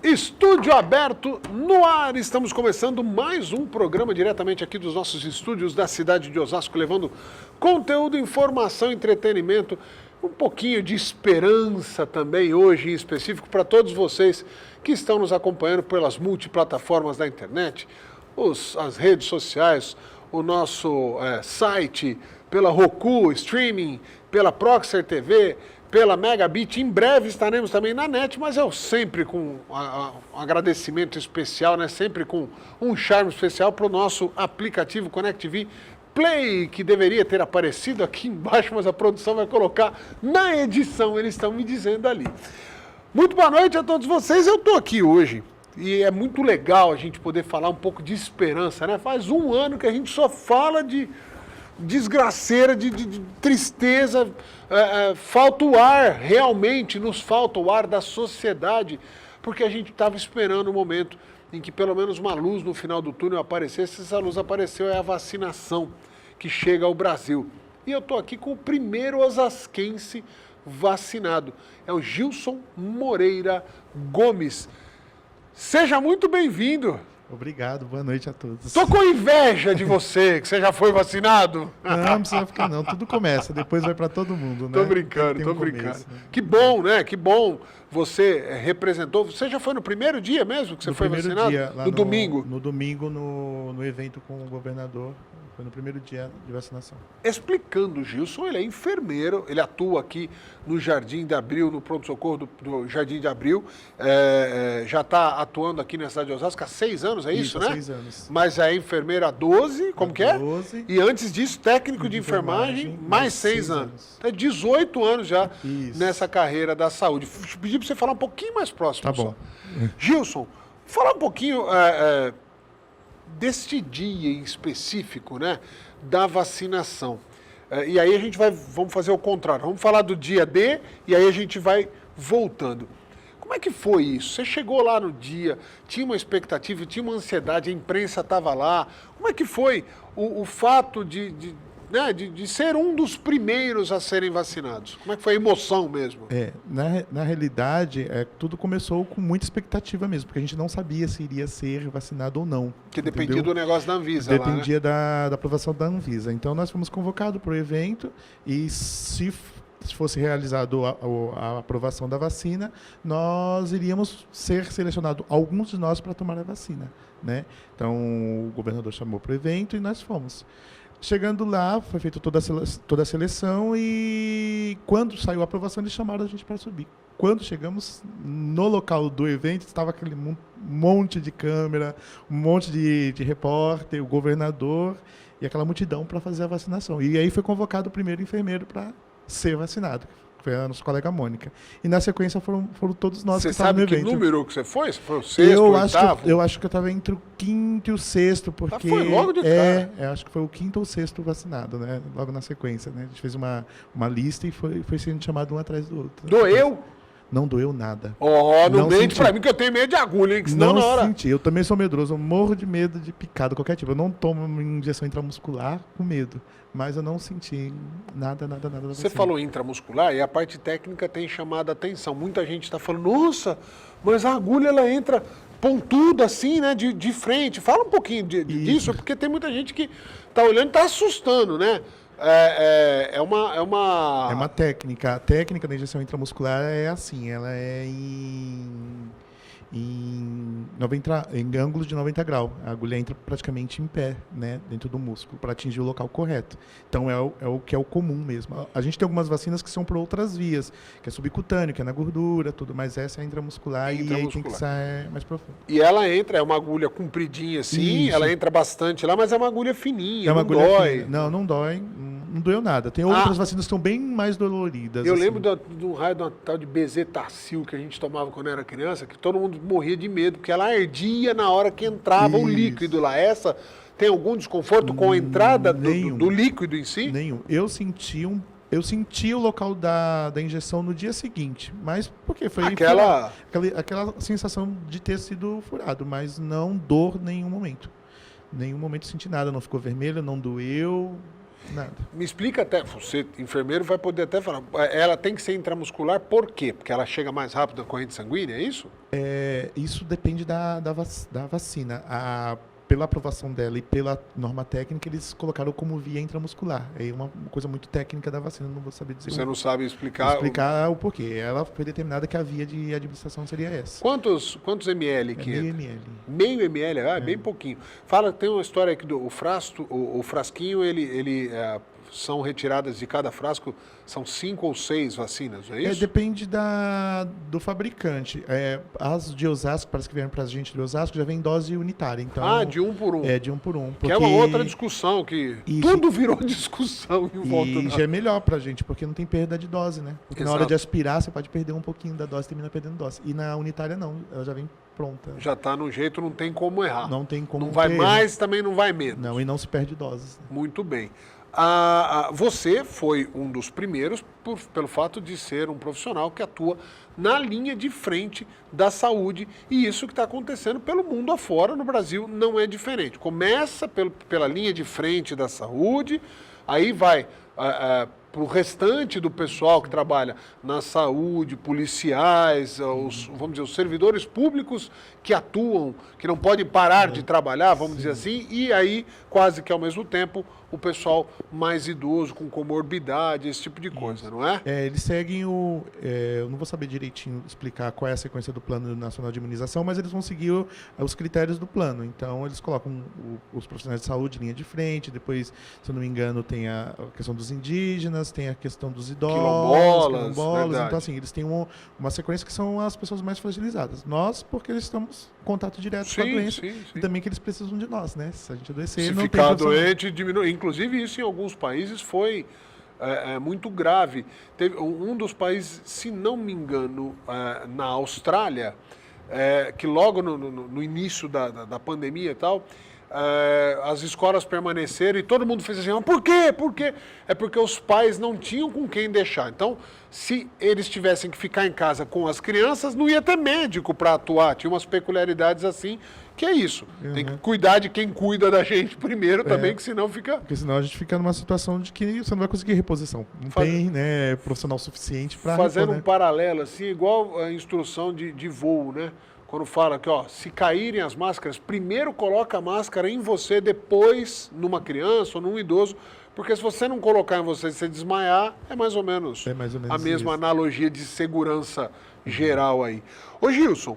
Estúdio aberto no ar, estamos começando mais um programa diretamente aqui dos nossos estúdios da cidade de Osasco, levando conteúdo, informação, entretenimento, um pouquinho de esperança também hoje em específico para todos vocês que estão nos acompanhando pelas multiplataformas da internet, as redes sociais, o nosso site, pela Roku, streaming, pela Proxer TV, pela Megabit. Em breve estaremos também na net, mas eu sempre com um agradecimento especial, né? Sempre com um charme especial para o nosso aplicativo ConnectV Play, que deveria ter aparecido aqui embaixo, mas a produção vai colocar na edição, eles estão me dizendo ali. Muito boa noite a todos vocês, eu estou aqui hoje e é muito legal a gente poder falar um pouco de esperança, né? Faz um ano que a gente só fala de desgraceira, de tristeza, falta o ar, realmente nos falta o ar da sociedade, porque a gente estava esperando o momento em que pelo menos uma luz no final do túnel aparecesse. Essa luz apareceu, é a vacinação que chega ao Brasil. E eu estou aqui com o primeiro osasquense vacinado, é o Gilson Moreira Gomes. Seja muito bem-vindo. Obrigado, boa noite a todos. Tô com inveja de você, que você já foi vacinado. Não precisa ficar não, tudo começa, depois vai para todo mundo, né? Tô brincando, tô brincando. Né? Que bom, né? Que bom você representou. Você já foi no primeiro dia mesmo que você foi vacinado? Dia, lá no domingo? No domingo, no evento com o governador. Foi no primeiro dia de vacinação. Explicando, o Gilson, ele é enfermeiro, ele atua aqui no Jardim de Abril, no pronto-socorro do Jardim de Abril. Já está atuando aqui na cidade de Osasco há 6 anos, é isso, né? 6 anos. Mas é enfermeiro há 12, como que é? 12. E antes disso, técnico de enfermagem, mais 6 anos. Então, 18 anos já nessa carreira da saúde. Pedi para você falar um pouquinho mais próximo. Tá bom. Só. Gilson, falar um pouquinho deste dia em específico, né, da vacinação. E aí vamos fazer o contrário. Vamos falar do dia D e aí a gente vai voltando. Como é que foi isso? Você chegou lá no dia, tinha uma expectativa, tinha uma ansiedade, a imprensa estava lá. Como é que foi o fato de ser um dos primeiros a serem vacinados? Como é que foi a emoção mesmo? Na realidade, tudo começou com muita expectativa mesmo, porque a gente não sabia se iria ser vacinado ou não. Que dependia do negócio da Anvisa. Dependia lá, né? da aprovação da Anvisa. Então, nós fomos convocados para o evento e se fosse realizado a aprovação da vacina, nós iríamos ser selecionados, alguns de nós, para tomar a vacina, né? Então, o governador chamou para o evento e nós fomos. Chegando lá, foi feita toda a seleção e quando saiu a aprovação, eles chamaram a gente para subir. Quando chegamos no local do evento, estava aquele monte de câmera, um monte de repórter, o governador e aquela multidão para fazer a vacinação. E aí foi convocado o primeiro enfermeiro para ser vacinado, que foi a nossa colega Mônica. E na sequência foram todos nós que estavam no evento. Você sabe que número que você foi? Você foi o sexto, o oitavo? Eu acho que eu estava entre o quinto e o sexto, porque... foi logo de cara. Acho que foi o quinto ou sexto vacinado, né? Logo na sequência, né? A gente fez uma lista e foi sendo chamado um atrás do outro. Doeu? Não doeu nada. Não mente pra mim que eu tenho medo de agulha, hein? Que senão não na hora... senti. Eu também sou medroso. Eu morro de medo de picada, qualquer tipo. Eu não tomo injeção intramuscular com medo. Mas eu não senti nada. Você falou intramuscular e a parte técnica tem chamado a atenção. Muita gente está falando, nossa, mas a agulha ela entra pontuda assim, né, de frente. Fala um pouquinho disso, porque tem muita gente que está olhando e está assustando, né? É uma técnica. A técnica da injeção intramuscular é assim, ela é em ângulos de 90 graus. A agulha entra praticamente em pé, né, dentro do músculo, para atingir o local correto. Então, é o que é o comum mesmo. A gente tem algumas vacinas que são por outras vias, que é subcutâneo, que é na gordura, tudo, mas essa é intramuscular, e aí tem que ser mais profundo. E ela entra, é uma agulha compridinha assim, ela entra bastante lá, mas é uma agulha fininha, não agulha dói. Fina. Não dói. Não doeu nada. Tem outras vacinas que são bem mais doloridas. Eu lembro de um raio de uma tal de Bezetacil que a gente tomava quando era criança, que todo mundo morria de medo, porque ela ardia na hora que entrava o líquido lá. Essa tem algum desconforto com a entrada do líquido em si? Nenhum. Eu senti o local da injeção no dia seguinte, mas porque foi aquela sensação de ter sido furado, mas não dor em nenhum momento. Em nenhum momento senti nada, não ficou vermelho, não doeu. Nada. Me explica até, você, enfermeiro, vai poder até falar, ela tem que ser intramuscular por quê? Porque ela chega mais rápido na corrente sanguínea, é isso? Isso depende da vacina. Pela aprovação dela e pela norma técnica, eles colocaram como via intramuscular. É uma coisa muito técnica da vacina, não vou saber dizer. Você não sabe explicar? O porquê. Ela foi determinada que a via de administração seria essa. Quantos ml que meio entra? ml. Meio ml, bem pouquinho. Fala, tem uma história aqui do o frasquinho, ele são retiradas de cada frasco, são 5 ou 6 vacinas, não é isso? Depende do fabricante. As de Osasco, parece que vieram para a gente de Osasco, já vem dose unitária. Então, de 1 por 1. De 1 por 1. Que é uma outra discussão, que tudo virou discussão em volta. E já é melhor para a gente, porque não tem perda de dose, né? Porque Exato. na hora de aspirar, você pode perder um pouquinho da dose e termina perdendo dose. E na unitária, não. Ela já vem pronta. Já está no jeito, não tem como errar. Não tem como Não vai ter mais, erro. também não vai menos. Não, e não se perde doses. Muito bem. Você foi um dos primeiros pelo fato de ser um profissional que atua na linha de frente da saúde, e isso que está acontecendo pelo mundo afora, no Brasil não é diferente. Começa pela linha de frente da saúde, aí vai para o restante do pessoal que trabalha na saúde, policiais, vamos dizer, os servidores públicos que atuam, que não podem parar de trabalhar, vamos dizer assim, e aí, quase que ao mesmo tempo, o pessoal mais idoso, com comorbidade, esse tipo de coisa, não é? Eles seguem eu não vou saber direitinho explicar qual é a sequência do Plano Nacional de Imunização, mas eles vão seguir os critérios do plano. Então, eles colocam os profissionais de saúde linha de frente, depois, se eu não me engano, tem a questão dos indígenas, tem a questão dos idosos, quilombolas. Então, assim, eles têm uma sequência que são as pessoas mais fragilizadas. Nós, porque eles estamos em contato direto com a doença. E também que eles precisam de nós, né? Se a gente adoecer, se não ficar tem doente, diminui. Inclusive, isso em alguns países foi muito grave. Teve um dos países, se não me engano, na Austrália, que logo no início da pandemia e tal, as escolas permaneceram e todo mundo fez assim, mas por quê? Por quê? É porque os pais não tinham com quem deixar. Então, se eles tivessem que ficar em casa com as crianças, não ia ter médico para atuar. Tinha umas peculiaridades assim, que é isso. Tem que cuidar de quem cuida da gente primeiro também, que senão fica... Porque senão a gente fica numa situação de que você não vai conseguir reposição. Não tem, né, profissional suficiente para... Fazendo um paralelo, assim, igual a instrução de voo, né? Quando fala que, se caírem as máscaras, primeiro coloca a máscara em você, depois numa criança ou num idoso, porque se você não colocar em você e você desmaiar, é mais ou menos a mesma analogia de segurança geral aí. Ô Gilson,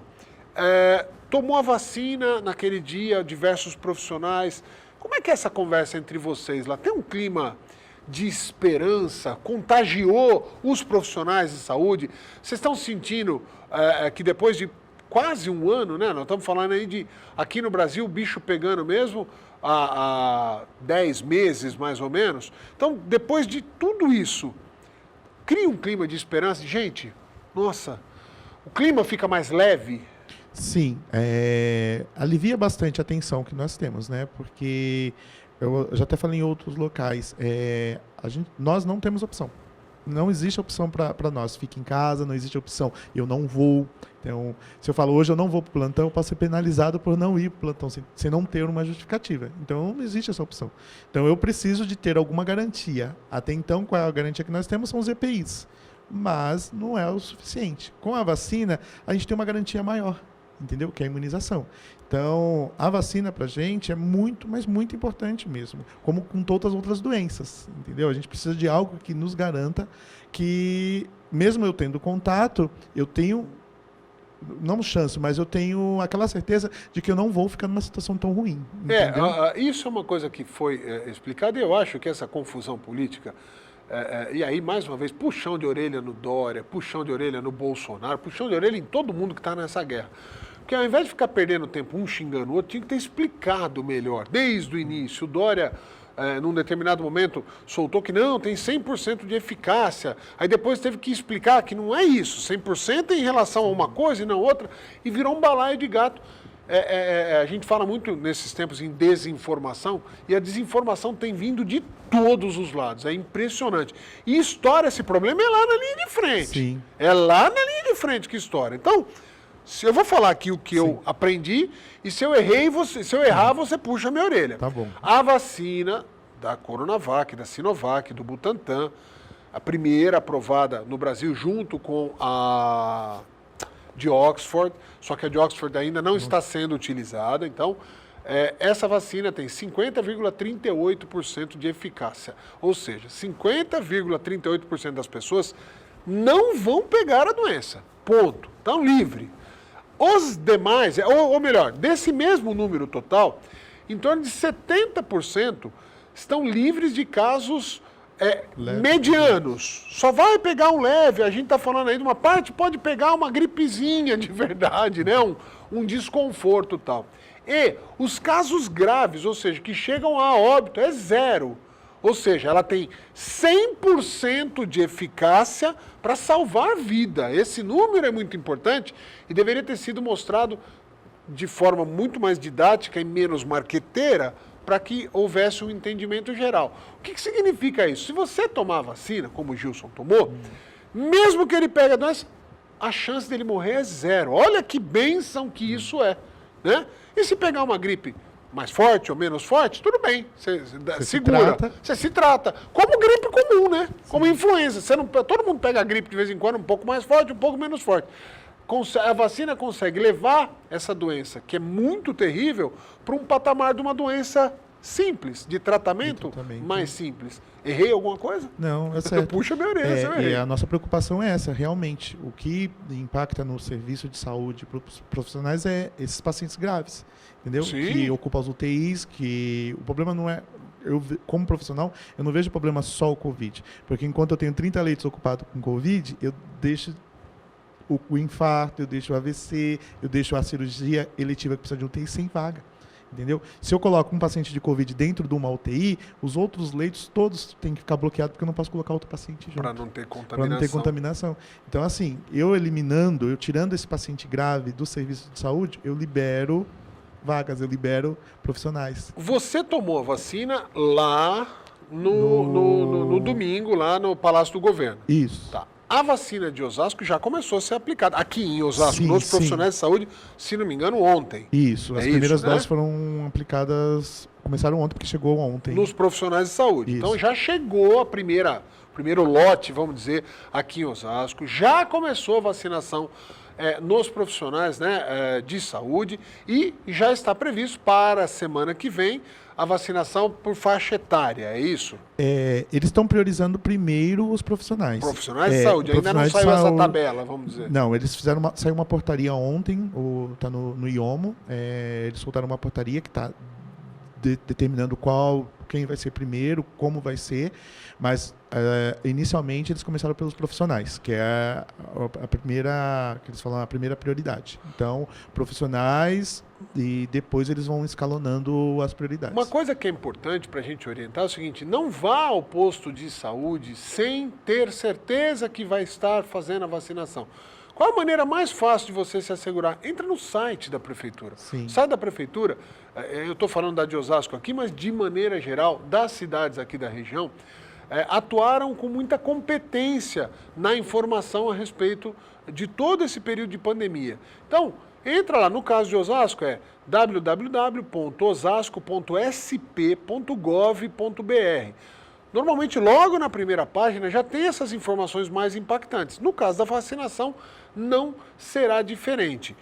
tomou a vacina naquele dia, diversos profissionais, como é que é essa conversa entre vocês lá? Tem um clima de esperança? Contagiou os profissionais de saúde? Vocês estão sentindo que depois de quase um ano, né? Nós estamos falando aí de, aqui no Brasil, o bicho pegando mesmo há 10 meses, mais ou menos. Então, depois de tudo isso, cria um clima de esperança. Gente, nossa, o clima fica mais leve. Sim, alivia bastante a tensão que nós temos, né? Porque, eu já até falei em outros locais, nós não temos opção. Não existe opção para nós. Fique em casa, não existe opção. Eu não vou. Então, se eu falo hoje eu não vou para o plantão, eu posso ser penalizado por não ir para o plantão, sem não ter uma justificativa. Então, não existe essa opção. Então, eu preciso de ter alguma garantia. Até então, qual é a garantia que nós temos? São os EPIs. Mas não é o suficiente. Com a vacina, a gente tem uma garantia maior, entendeu? Que é a imunização. Então, a vacina para a gente é muito, mas muito importante mesmo, como com todas as outras doenças, entendeu? A gente precisa de algo que nos garanta que, mesmo eu tendo contato, eu tenho, não chance, mas eu tenho aquela certeza de que eu não vou ficar numa situação tão ruim, entendeu? Isso é uma coisa que foi explicada, e eu acho que essa confusão política, e aí, mais uma vez, puxão de orelha no Dória, puxão de orelha no Bolsonaro, puxão de orelha em todo mundo que está nessa guerra. Porque ao invés de ficar perdendo tempo um xingando o outro, tinha que ter explicado melhor, desde o início. O Dória, num determinado momento, soltou que não, tem 100% de eficácia. Aí depois teve que explicar que não é isso, 100% em relação a uma coisa e não outra, e virou um balaio de gato. A gente fala muito nesses tempos em desinformação, e a desinformação tem vindo de todos os lados, é impressionante. E estoura esse problema lá na linha de frente. Sim. É lá na linha de frente que estoura. Então, se eu vou falar aqui o que eu aprendi, e se eu errar, você puxa a minha orelha. Tá bom. A vacina da Coronavac, da Sinovac, do Butantan, a primeira aprovada no Brasil junto com a de Oxford, só que a de Oxford ainda não está sendo utilizada, então essa vacina tem 50,38% de eficácia, ou seja, 50,38% das pessoas não vão pegar a doença, ponto, estão livre. Os demais, ou melhor, desse mesmo número total, em torno de 70% estão livres de casos medianos. Só vai pegar um leve, a gente está falando aí de uma parte, pode pegar uma gripezinha de verdade, né? Um desconforto e tal. E os casos graves, ou seja, que chegam a óbito, é zero. Ou seja, ela tem 100% de eficácia para salvar a vida. Esse número é muito importante e deveria ter sido mostrado de forma muito mais didática e menos marqueteira para que houvesse um entendimento geral. O que significa isso? Se você tomar a vacina, como o Gilson tomou, mesmo que ele pegue a doença, a chance dele morrer é zero. Olha que bênção que isso é, né? E se pegar uma gripe mais forte ou menos forte, tudo bem, você segura, você se trata. Como gripe comum, né? Sim. Como influenza. Todo mundo pega a gripe de vez em quando, um pouco mais forte, um pouco menos forte. A vacina consegue levar essa doença, que é muito terrível, para um patamar de uma doença simples, de tratamento mais simples. Errei alguma coisa? Não, é certo. Puxa minha orelha, e a nossa preocupação é essa, realmente. O que impacta no serviço de saúde para os profissionais é esses pacientes graves, entendeu? Sim. Que ocupam as UTIs, que o problema não é... Eu, como profissional, eu não vejo problema só o Covid. Porque enquanto eu tenho 30 leitos ocupados com Covid, eu deixo o infarto, eu deixo o AVC, eu deixo a cirurgia eletiva que precisa de UTI sem vaga. Entendeu? Se eu coloco um paciente de Covid dentro de uma UTI, os outros leitos todos têm que ficar bloqueados porque eu não posso colocar outro paciente junto. Para não ter contaminação. Para não ter contaminação. Então, assim, eu tirando esse paciente grave do serviço de saúde, eu libero vagas, eu libero profissionais. Você tomou a vacina lá no domingo, lá no Palácio do Governo. Isso. Tá. A vacina de Osasco já começou a ser aplicada. Aqui em Osasco, nos profissionais de saúde, se não me engano, ontem. Isso, as primeiras doses foram aplicadas, começaram ontem, porque chegou ontem. Nos profissionais de saúde. Isso. Então já chegou primeiro lote, vamos dizer, aqui em Osasco. Já começou a vacinação nos profissionais, né, de saúde e já está previsto para a semana que vem a vacinação por faixa etária, é isso? Eles estão priorizando primeiro os profissionais. Profissionais de saúde, ainda não saiu essa tabela, vamos dizer. Não, eles saiu uma portaria ontem, está no IOMO, eles soltaram uma portaria que está determinando quem vai ser primeiro, como vai ser, mas inicialmente eles começaram pelos profissionais, que é a primeira, que eles falam, a primeira prioridade. Então, profissionais e depois eles vão escalonando as prioridades. Uma coisa que é importante para a gente orientar é o seguinte: não vá ao posto de saúde sem ter certeza que vai estar fazendo a vacinação. Qual a maneira mais fácil de você se assegurar? Entra no site da prefeitura. Sim. O site da prefeitura, eu estou falando da de Osasco aqui, mas de maneira geral, das cidades aqui da região, atuaram com muita competência na informação a respeito de todo esse período de pandemia. Então, entra lá, no caso de Osasco é www.osasco.sp.gov.br. Normalmente, logo na primeira página, já tem essas informações mais impactantes. No caso da vacinação, não será diferente.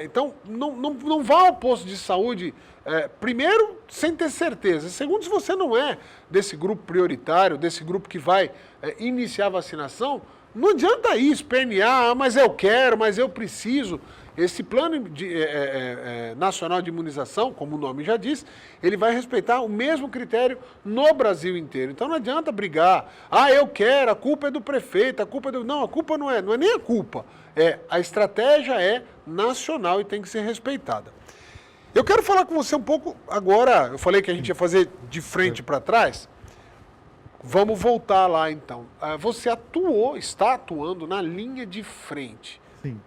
Então, não vá ao posto de saúde, primeiro, sem ter certeza. Segundo, se você não é desse grupo prioritário, desse grupo que vai iniciar a vacinação, não adianta ir espernear, mas eu quero, mas eu preciso. Esse plano nacional de imunização, como o nome já diz, ele vai respeitar o mesmo critério no Brasil inteiro. Então não adianta brigar. Eu quero, a culpa é do prefeito, a culpa é do... Não, a culpa não é nem a culpa. A estratégia é nacional e tem que ser respeitada. Eu quero falar com você um pouco agora, eu falei que a gente ia fazer de frente para trás. Vamos voltar lá então. Você está atuando na linha de frente. Sim.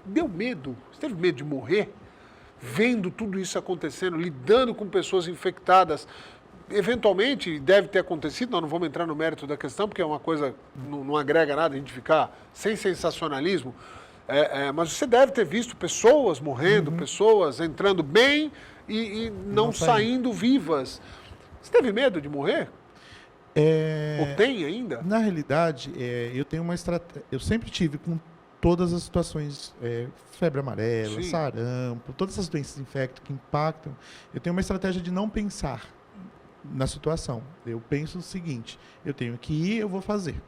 Deu medo? Você teve medo de morrer? Vendo tudo isso acontecendo, lidando com pessoas infectadas? Eventualmente, deve ter acontecido, nós não vamos entrar no mérito da questão, porque é uma coisa, não agrega nada a gente ficar sem sensacionalismo, mas você deve ter visto pessoas morrendo, pessoas entrando bem e não saindo vivas. Você teve medo de morrer? Ou tem ainda? Na realidade, eu tenho uma estratégia. Eu sempre tive com todas as situações, febre amarela, Sim. sarampo, todas essas doenças infectas que impactam, eu tenho uma estratégia de não pensar na situação. Eu penso o seguinte: eu tenho que ir, eu vou fazer.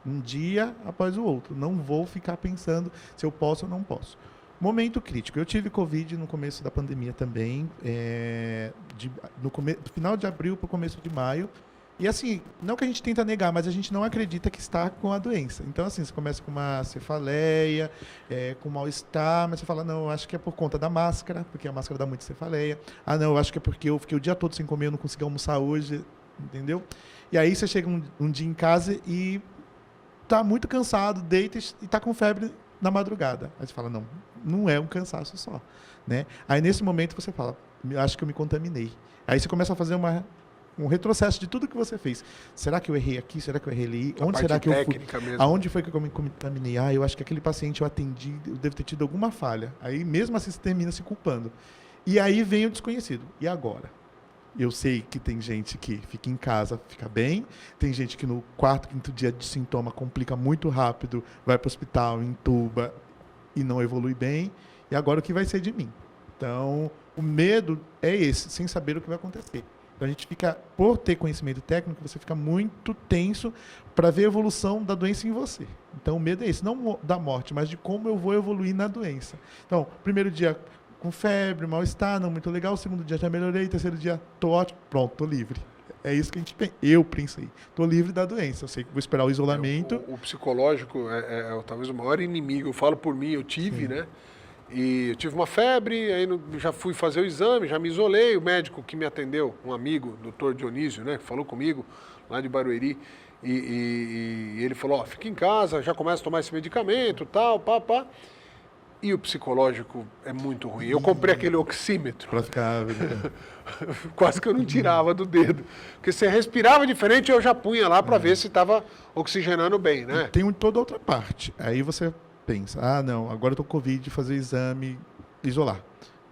Um dia após o outro. Não vou ficar pensando se eu posso ou não posso. Momento crítico. Eu tive Covid no começo da pandemia também, no final de abril para o começo de maio. E assim, não que a gente tenta negar, mas a gente não acredita que está com a doença. Então assim, você começa com uma cefaleia, com mal-estar, mas você fala, não, eu acho que é por conta da máscara, porque a máscara dá muita cefaleia. Ah, não, eu acho que é porque eu fiquei o dia todo sem comer, eu não consegui almoçar hoje, entendeu? E aí você chega um dia em casa e tá muito cansado, deita e tá com febre na madrugada. Aí você fala, não é um cansaço só, né? Aí nesse momento você fala, acho que eu me contaminei. Aí você começa a fazer um retrocesso de tudo que você fez. Será que eu errei aqui? Será que eu errei ali? Onde será que eu fui? Mesmo. Aonde foi que eu me contaminei? Ah, eu acho que aquele paciente eu atendi, eu devo ter tido alguma falha. Aí mesmo assim você termina se culpando. E aí vem o desconhecido. E agora? Eu sei que tem gente que fica em casa, fica bem. Tem gente que no 4º, 5º dia de sintoma complica muito rápido, vai para o hospital, entuba e não evolui bem. E agora o que vai ser de mim? Então, o medo é esse, sem saber o que vai acontecer. Então, a gente fica, por ter conhecimento técnico, você fica muito tenso para ver a evolução da doença em você. Então, o medo é esse, não da morte, mas de como eu vou evoluir na doença. Então, primeiro dia com febre, mal-estar, não muito legal. Segundo dia já melhorei. Terceiro dia, tô ótimo. Pronto, tô livre. É isso que a gente pensa. Eu pensei. Tô livre da doença. Eu sei que vou esperar o isolamento. O psicológico é talvez o maior inimigo. Eu falo por mim, eu tive, né? E eu tive uma febre, aí já fui fazer o exame, já me isolei. O médico que me atendeu, um amigo, doutor Dionísio, né? Que falou comigo, lá de Barueri. E ele falou, fica em casa, já começa a tomar esse medicamento, tal, pá. E o psicológico é muito ruim. Eu comprei aquele oxímetro. Pra ficar... Quase que eu não tirava do dedo. Porque você respirava diferente, eu já punha lá para ver se estava oxigenando bem, né? E tem toda outra parte. Aí você pensa, não, agora eu tô com Covid, fazer exame, isolar.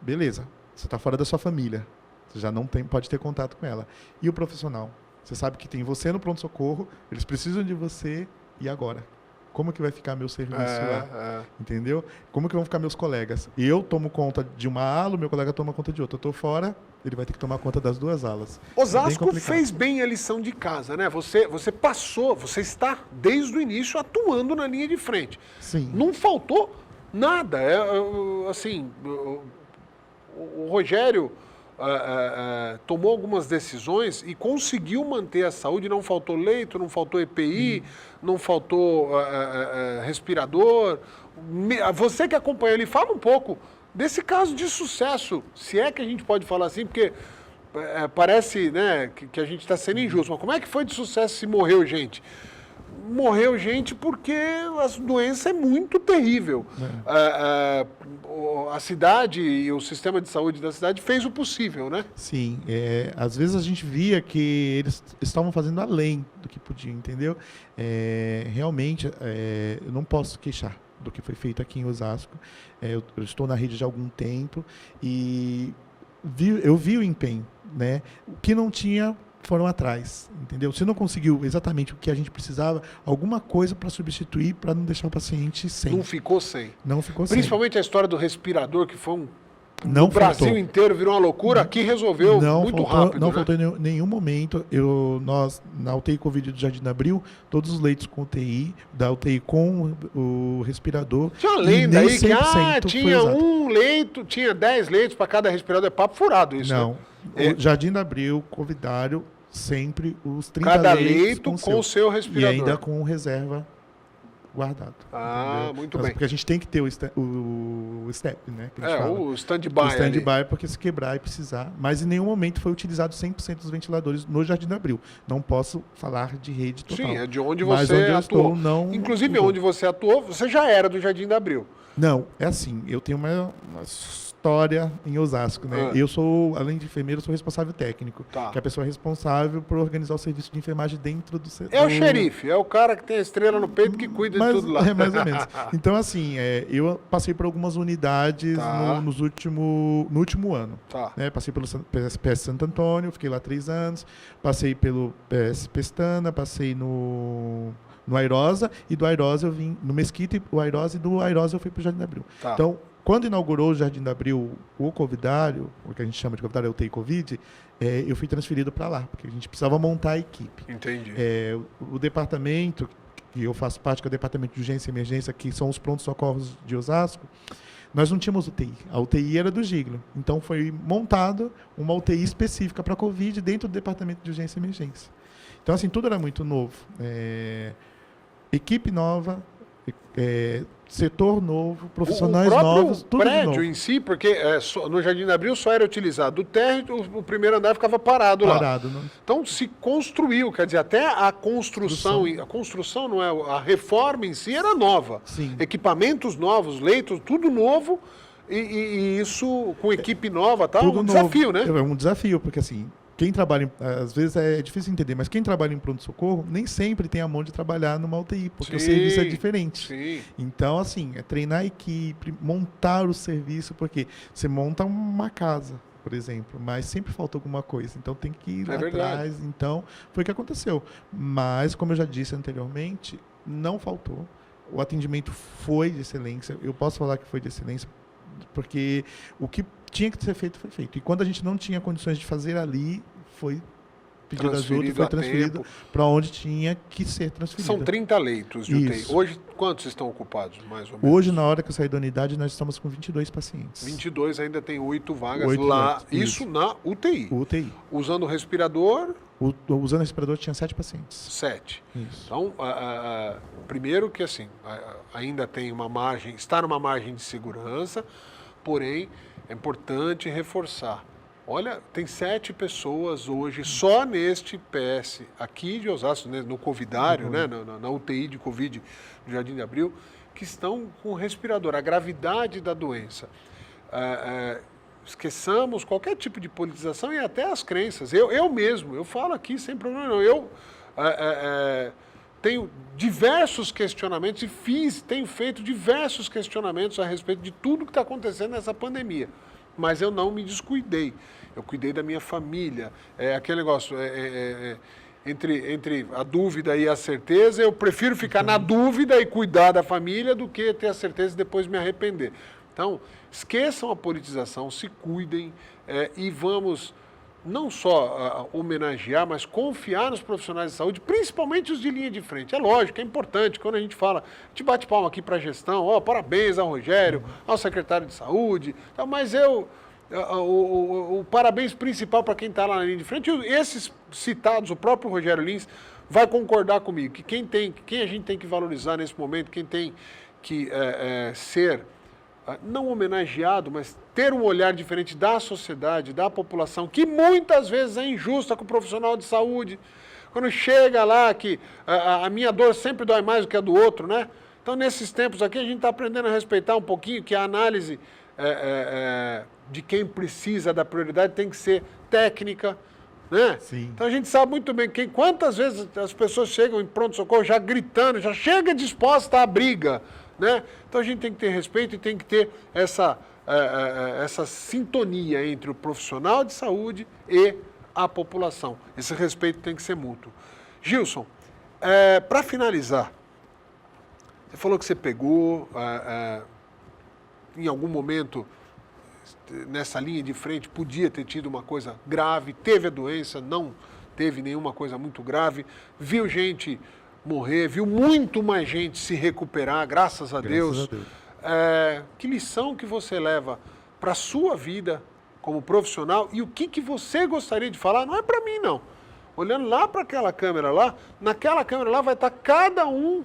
Beleza, você está fora da sua família. Você já não pode ter contato com ela. E o profissional? Você sabe que tem você no pronto-socorro, eles precisam de você, e agora? Como que vai ficar meu serviço lá? Entendeu? Como que vão ficar meus colegas? Eu tomo conta de uma ala, o meu colega toma conta de outra. Eu estou fora, ele vai ter que tomar conta das duas alas. Osasco fez bem a lição de casa, né? Você está desde o início atuando na linha de frente. Sim. Não faltou nada. O Rogério tomou algumas decisões e conseguiu manter a saúde. Não faltou leito, não faltou EPI, não faltou respirador. Você que acompanha ele, fala um pouco desse caso de sucesso, se é que a gente pode falar assim, porque parece, né, que a gente está sendo injusto. Mas como é que foi de sucesso se morreu gente? Morreu gente porque a doença é muito terrível. A cidade e o sistema de saúde da cidade fez o possível, né? Sim. Às vezes a gente via que eles estavam fazendo além do que podiam, entendeu? Realmente, eu não posso queixar do que foi feito aqui em Osasco. Eu estou na rede já há algum tempo e eu vi o empenho, né? O que não tinha foram atrás, entendeu? Se não conseguiu exatamente o que a gente precisava, alguma coisa para substituir, para não deixar o paciente sem. Não ficou sem. Não ficou sem. Principalmente a história do respirador, que foi não o Brasil inteiro virou uma loucura, aqui resolveu muito rápido. Não faltou em nenhum momento. Nós, na UTI Covid do Jardim da Abril, todos os leitos com UTI, da UTI com o respirador. Tinha uma lenda aí que tinha um leito, tinha 10 leitos para cada respirador. É papo furado isso. Não. Né? O Jardim da Abril, Covidário, sempre os 30 cada leitos leito com o seu respirador. E ainda com reserva guardado. Entendeu? Muito bem. Porque a gente tem que ter o STEP, né? O stand-by. O stand-by, porque se quebrar e precisar. Mas em nenhum momento foi utilizado 100% dos ventiladores no Jardim da Abril. Não posso falar de rede total. Sim, é de onde você atuou. Inclusive, onde você atuou, você já era do Jardim da Abril. Não, é assim, eu tenho uma história em Osasco, né? Eu sou, além de enfermeiro, sou responsável técnico. Tá. Que é a pessoa responsável por organizar o serviço de enfermagem dentro do setor. É o xerife, é o cara que tem a estrela no peito que cuida tudo lá. Mais ou menos. Então, assim, eu passei por algumas unidades no último ano. Tá. Né? Passei pelo PS Santo Antônio, fiquei lá 3 anos. Passei pelo PS Pestana, passei no Airosa, e do Airosa eu vim no Mesquita, e do Airosa eu fui para o Jardim da Abril. Tá. Então, quando inaugurou o Jardim da Abril, o covidário, o que a gente chama de covidário, é o UTI Covid, eu fui transferido para lá, porque a gente precisava montar a equipe. Entendi. O departamento, que eu faço parte, que é o departamento de urgência e emergência, que são os prontos-socorros de Osasco, nós não tínhamos UTI. A UTI era do Giglio. Então, foi montado uma UTI específica para a Covid dentro do departamento de urgência e emergência. Então, assim, tudo era muito novo. Equipe nova, setor novo, profissionais novos, tudo prédio de novo. em si, porque no Jardim da Abril só era utilizado o térreo, o primeiro andar ficava parado lá. Né? Então se construiu, quer dizer, até a construção não é, a reforma em si era nova. Sim. Equipamentos novos, leitos, tudo novo, e isso com equipe nova, tá? Tudo Um desafio, né? É um desafio, porque assim, quem trabalha, às vezes é difícil entender, mas quem trabalha em pronto-socorro nem sempre tem a mão de trabalhar numa UTI, porque o serviço é diferente. Sim. Então, assim, treinar a equipe, montar o serviço, porque você monta uma casa, por exemplo, mas sempre falta alguma coisa, então tem que ir lá atrás. Então, foi o que aconteceu. Mas, como eu já disse anteriormente, não faltou. O atendimento foi de excelência. Eu posso falar que foi de excelência, porque o que tinha que ser feito, foi feito. E quando a gente não tinha condições de fazer ali, foi pedido ajuda e foi transferido para onde tinha que ser transferido. São 30 leitos de UTI. Hoje, quantos estão ocupados, mais ou menos? Hoje, na hora que eu saí da unidade, nós estamos com 22 pacientes. 22, ainda tem 8 vagas lá. Isso na UTI. UTI. Usando o respirador? Usando o respirador, tinha 7 pacientes. 7. Isso. Então, primeiro que assim, ainda tem uma margem, está numa margem de segurança, porém, é importante reforçar. Olha, tem 7 pessoas hoje só neste PS aqui de Osasco, né, no covidário, né, na UTI de Covid do Jardim de Abril, que estão com respirador. A gravidade da doença. Esqueçamos qualquer tipo de politização e até as crenças. Eu mesmo, eu falo aqui sem problema não. Eu tenho diversos questionamentos e tenho feito diversos questionamentos a respeito de tudo que está acontecendo nessa pandemia. Mas eu não me descuidei. Eu cuidei da minha família. Aquele negócio, entre a dúvida e a certeza, eu prefiro ficar na dúvida e cuidar da família do que ter a certeza e depois me arrepender. Então, esqueçam a politização, se cuidem e vamos não só homenagear, mas confiar nos profissionais de saúde, principalmente os de linha de frente. É lógico, é importante, quando a gente fala, a gente bate palma aqui para a gestão, parabéns ao Rogério, ao secretário de saúde, mas o parabéns principal para quem está lá na linha de frente, esses citados, o próprio Rogério Lins vai concordar comigo, que quem a gente tem que valorizar nesse momento, quem tem que ser não homenageado, mas ter um olhar diferente da sociedade, da população, que muitas vezes é injusta com o profissional de saúde. Quando chega lá que a minha dor sempre dói mais do que a do outro, né? Então, nesses tempos aqui, a gente está aprendendo a respeitar um pouquinho que a análise de quem precisa da prioridade tem que ser técnica, né? Sim. Então, a gente sabe muito bem quantas vezes as pessoas chegam em pronto-socorro já gritando, já chega disposta à briga, né? Então a gente tem que ter respeito e tem que ter essa sintonia entre o profissional de saúde e a população. Esse respeito tem que ser mútuo. Gilson, para finalizar, você falou que você pegou, em algum momento, nessa linha de frente, podia ter tido uma coisa grave, teve a doença, não teve nenhuma coisa muito grave, viu gente morrer, viu muito mais gente se recuperar, graças a Deus. Que lição que você leva para a sua vida como profissional e o que você gostaria de falar? Não é para mim, não. Olhando lá para aquela câmera lá, naquela câmera lá vai estar cada um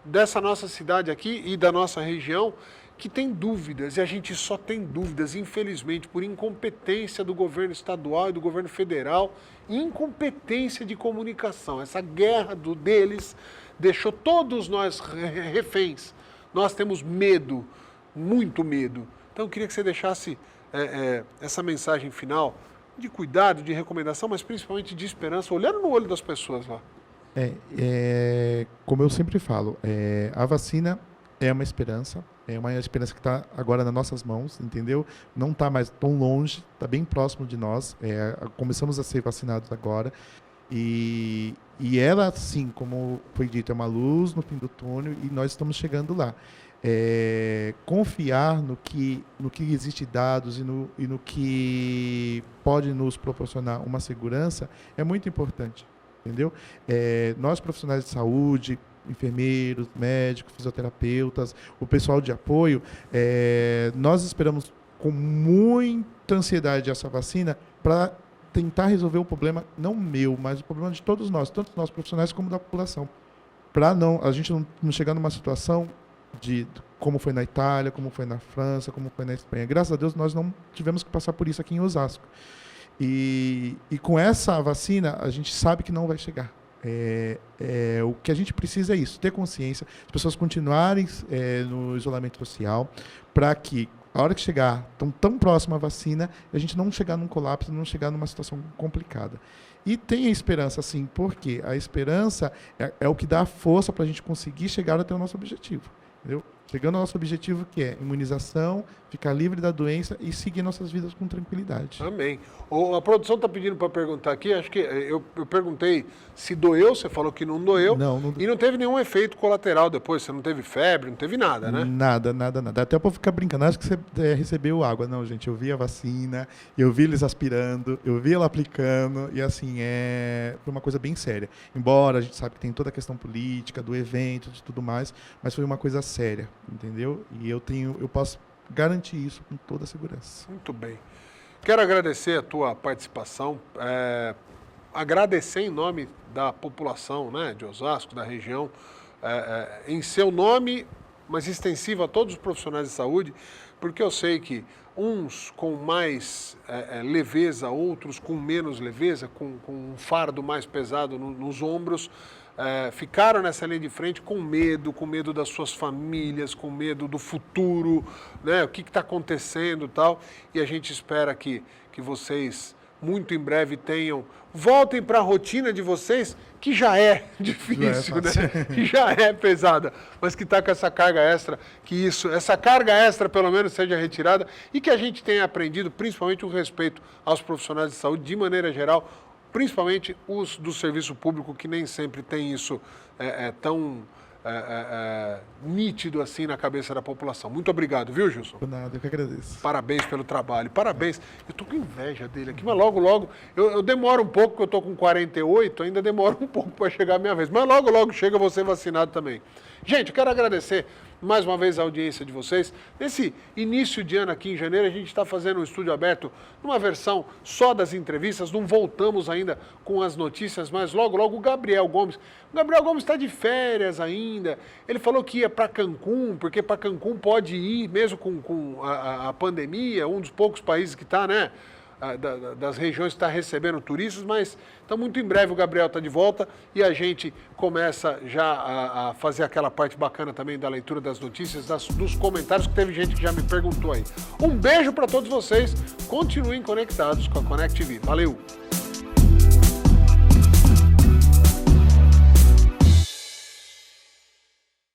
dessa nossa cidade aqui e da nossa região que tem dúvidas, e a gente só tem dúvidas, infelizmente, por incompetência do governo estadual e do governo federal, incompetência de comunicação. Essa guerra deles deixou todos nós reféns. Nós temos medo, muito medo. Então, eu queria que você deixasse essa mensagem final de cuidado, de recomendação, mas principalmente de esperança, olhando no olho das pessoas lá. Como eu sempre falo, a vacina é uma esperança que está agora nas nossas mãos, entendeu? Não está mais tão longe, está bem próximo de nós. Começamos a ser vacinados agora. E ela, sim, como foi dito, é uma luz no fim do túnel e nós estamos chegando lá. Confiar no que existe dados e no que pode nos proporcionar uma segurança é muito importante, entendeu? Nós, profissionais de saúde, enfermeiros, médicos, fisioterapeutas, o pessoal de apoio, nós esperamos com muita ansiedade essa vacina para tentar resolver o problema, não meu, mas o problema de todos nós, tanto nós profissionais como da população, para a gente não chegar numa situação de como foi na Itália, como foi na França, como foi na Espanha. Graças a Deus nós não tivemos que passar por isso aqui em Osasco. E com essa vacina a gente sabe que não vai chegar. O que a gente precisa é isso, ter consciência, as pessoas continuarem no isolamento social, para que a hora que chegar tão próxima à vacina, a gente não chegar num colapso, não chegar numa situação complicada. E tem a esperança, sim, porque a esperança é o que dá força para a gente conseguir chegar até o nosso objetivo. Entendeu? Chegando ao nosso objetivo, que é imunização, ficar livre da doença e seguir nossas vidas com tranquilidade. Amém. A produção está pedindo para perguntar aqui, acho que eu perguntei se doeu, você falou que não doeu, e não teve nenhum efeito colateral depois, você não teve febre, não teve nada, né? Nada. Até o povo ficar brincando, acho que você recebeu água. Não, gente, eu vi a vacina, eu vi eles aspirando, eu vi ela aplicando, e assim, foi uma coisa bem séria. Embora a gente sabe que tem toda a questão política, do evento, de tudo mais, mas foi uma coisa séria, entendeu? E eu posso garantir isso com toda a segurança. Muito bem. Quero agradecer a tua participação, agradecer em nome da população, né, de Osasco, da região, em seu nome, mas extensivo a todos os profissionais de saúde, porque eu sei que uns com mais leveza, outros com menos leveza, com um fardo mais pesado nos ombros, ficaram nessa linha de frente com medo das suas famílias, com medo do futuro, né, o que está acontecendo e tal, e a gente espera que vocês muito em breve voltem para a rotina de vocês, que já é difícil, né? Que já é pesada, mas que está com essa carga extra, que essa carga extra pelo menos seja retirada e que a gente tenha aprendido principalmente o respeito aos profissionais de saúde de maneira geral, principalmente os do serviço público, que nem sempre tem isso tão nítido assim na cabeça da população. Muito obrigado, viu, Gilson? Por nada, eu que agradeço. Parabéns pelo trabalho, parabéns. Eu tô com inveja dele aqui, mas logo, eu demoro um pouco, porque eu tô com 48, ainda demora um pouco para chegar a minha vez, mas logo chega, eu vou ser vacinado também. Gente, eu quero agradecer mais uma vez a audiência de vocês. Nesse início de ano aqui em janeiro, a gente está fazendo um estúdio aberto numa versão só das entrevistas, não voltamos ainda com as notícias, mas logo o Gabriel Gomes está de férias ainda, ele falou que ia para Cancún, porque para Cancún pode ir, mesmo com a pandemia, um dos poucos países que está, né, das regiões que está recebendo turistas, mas então muito em breve o Gabriel está de volta e a gente começa já a fazer aquela parte bacana também da leitura das notícias, dos comentários, que teve gente que já me perguntou aí. Um beijo para todos vocês, continuem conectados com a Connect TV. Valeu!